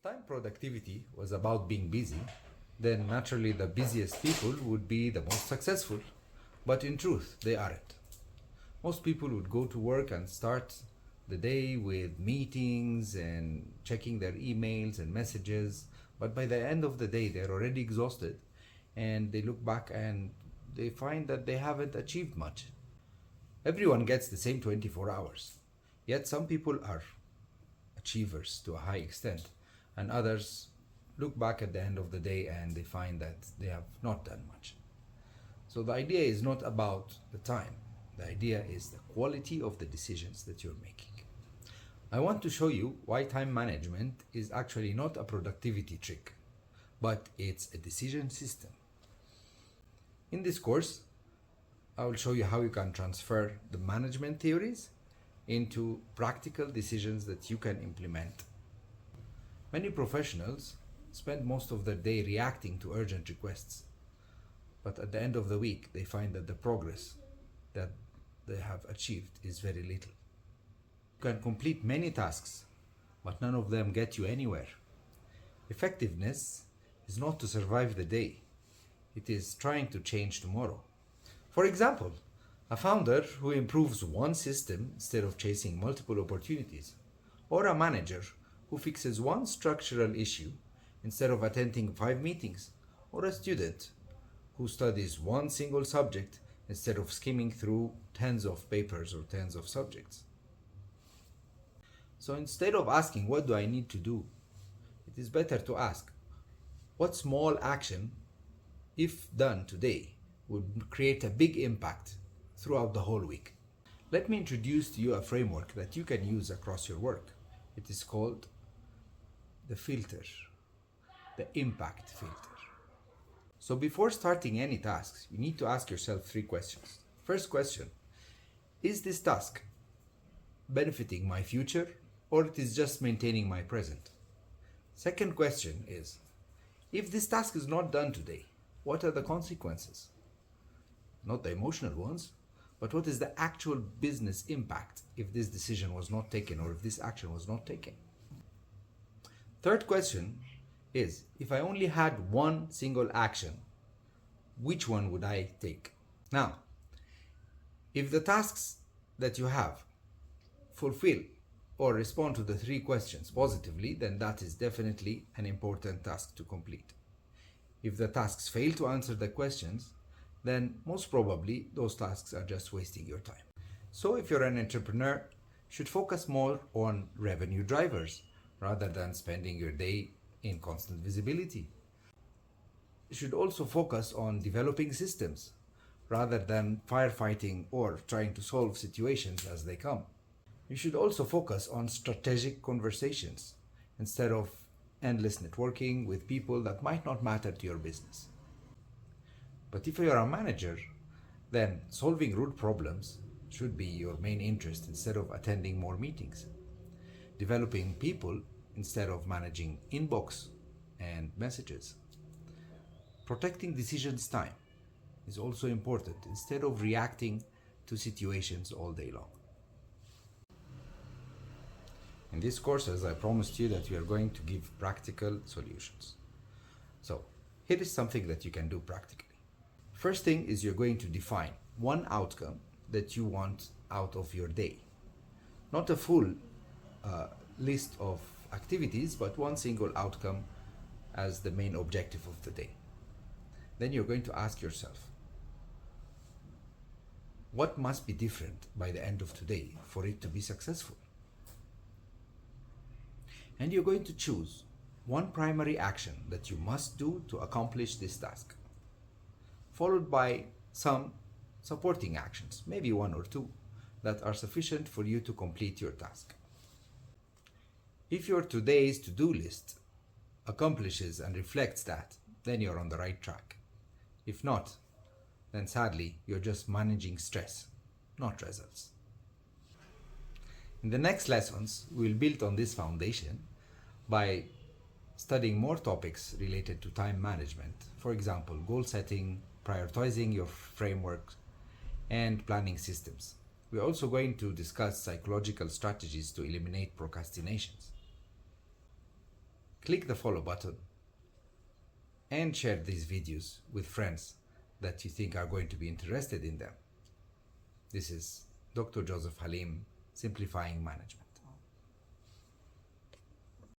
time productivity was about being busy, then naturally the busiest people would be the most successful. But in truth, they aren't. Most people would go to work and start the day with meetings and checking their emails and messages, but by the end of the day, they're already exhausted and they look back and they find that they haven't achieved much. Everyone gets the same 24 hours, yet some people are achievers to a high extent, and others look back at the end of the day and they find that they have not done much. So the idea is not about the time, the idea is the quality of the decisions that you're making. I want to show you why time management is actually not a productivity trick, but it's a decision system. In this course, I will show you how you can transfer the management theories into practical decisions that you can implement. Many professionals spend most of their day reacting to urgent requests, but at the end of the week, they find that the progress that they have achieved is very little. You can complete many tasks, but none of them get you anywhere. Effectiveness is not to survive the day, it is trying to change tomorrow. For example, a founder who improves one system instead of chasing multiple opportunities, or a manager who fixes one structural issue instead of attending 5 meetings, or a student who studies one single subject instead of skimming through tens of papers or tens of subjects. So instead of asking, what do I need to do? It is better to ask, what small action, if done today, would create a big impact throughout the whole week? Let me introduce to you a framework that you can use across your work. It is called the filter, the impact filter. So before starting any tasks, you need to ask yourself 3 questions. First question, is this task benefiting my future or it is just maintaining my present? Second question is, if this task is not done today, what are the consequences? Not the emotional ones, but what is the actual business impact if this decision was not taken or if this action was not taken? Third question is, if I only had one single action, which one would I take? Now, if the tasks that you have fulfill or respond to the 3 questions positively, then that is definitely an important task to complete. If the tasks fail to answer the questions, then most probably those tasks are just wasting your time. So if you're an entrepreneur, you should focus more on revenue drivers rather than spending your day in constant visibility. You should also focus on developing systems rather than firefighting or trying to solve situations as they come. You should also focus on strategic conversations instead of endless networking with people that might not matter to your business. But if you're a manager, then solving root problems should be your main interest instead of attending more meetings. Developing people instead of managing inbox and messages. Protecting decisions time is also important instead of reacting to situations all day long. In these courses, I promised you that we are going to give practical solutions. So here is something that you can do practically. First thing is you're going to define one outcome that you want out of your day. Not a full list of activities, but one single outcome as the main objective of the day. Then you're going to ask yourself, what must be different by the end of today for it to be successful? And you're going to choose one primary action that you must do to accomplish this task, followed by some supporting actions, maybe 1 or 2, that are sufficient for you to complete your task. If your today's to-do list accomplishes and reflects that, then you're on the right track. If not, then sadly, you're just managing stress, not results. In the next lessons, we'll build on this foundation by studying more topics related to time management. For example, goal setting, prioritizing your framework, and planning systems. We're also going to discuss psychological strategies to eliminate procrastinations. click the follow button and share these videos with friends that you think are going to be interested in them. This is Dr. Joseph Halim, Simplifying Management.